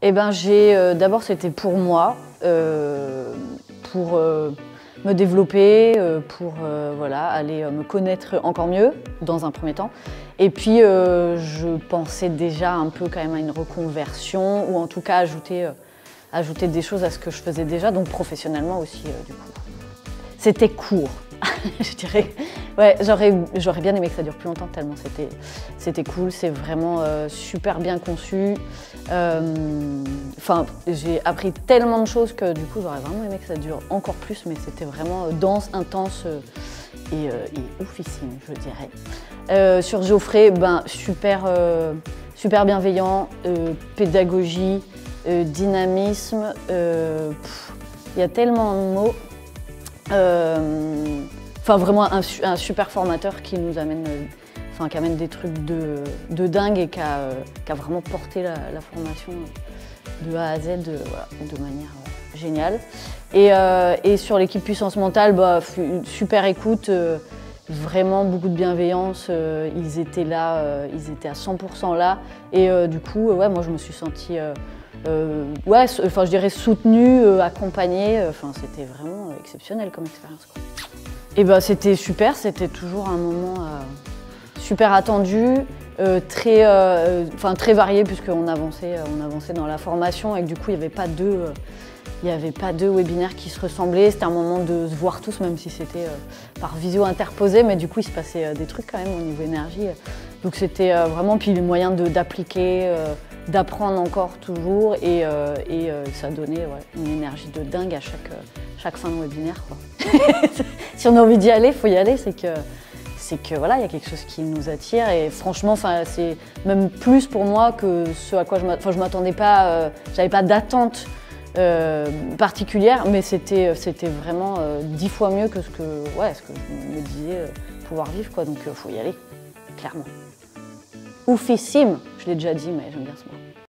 Eh ben, d'abord, c'était pour moi, pour me développer, pour voilà, aller me connaître encore mieux, dans un premier temps. Et puis, je pensais déjà un peu quand même à une reconversion, ou en tout cas ajouter des choses à ce que je faisais déjà, donc professionnellement aussi, du coup. C'était court, je dirais. Ouais, j'aurais bien aimé que ça dure plus longtemps, tellement c'était cool, c'est vraiment super bien conçu. Enfin, j'ai appris tellement de choses que du coup, j'aurais vraiment aimé que ça dure encore plus, mais c'était vraiment dense, intense et oufissime, je dirais. Sur Geoffrey, ben, super bienveillant, pédagogie, dynamisme, il y a tellement de mots. Enfin, vraiment un super formateur qui nous amène, qui amène des trucs de dingue et qui a vraiment porté la formation de A à Z voilà, de manière géniale. Et sur l'équipe puissance mentale, bah, une super écoute, vraiment beaucoup de bienveillance. Ils étaient là, ils étaient à 100% là. Et du coup, ouais, moi je me suis sentie ouais, je dirais soutenue, accompagnée. C'était vraiment exceptionnel comme expérience, quoi. Et ben, c'était super, c'était toujours un moment super attendu, très varié puisqu'on avançait dans la formation et que du coup il n'y avait pas deux webinaires qui se ressemblaient. C'était un moment de se voir tous, même si c'était par visio interposé, mais du coup il se passait des trucs quand même au niveau énergie. Donc c'était vraiment, puis le moyen d'appliquer, d'apprendre encore toujours et ça donnait une énergie de dingue à chaque fin de webinaire, quoi. Si on a envie d'y aller, il faut y aller, c'est que voilà, il y a quelque chose qui nous attire et franchement, c'est même plus pour moi que ce à quoi je m'attendais pas, j'avais pas d'attente particulière, mais c'était vraiment 10 fois mieux que ce que je me disais pouvoir vivre, quoi. Donc faut y aller, clairement. Oufissime, je l'ai déjà dit, mais j'aime bien ce mot.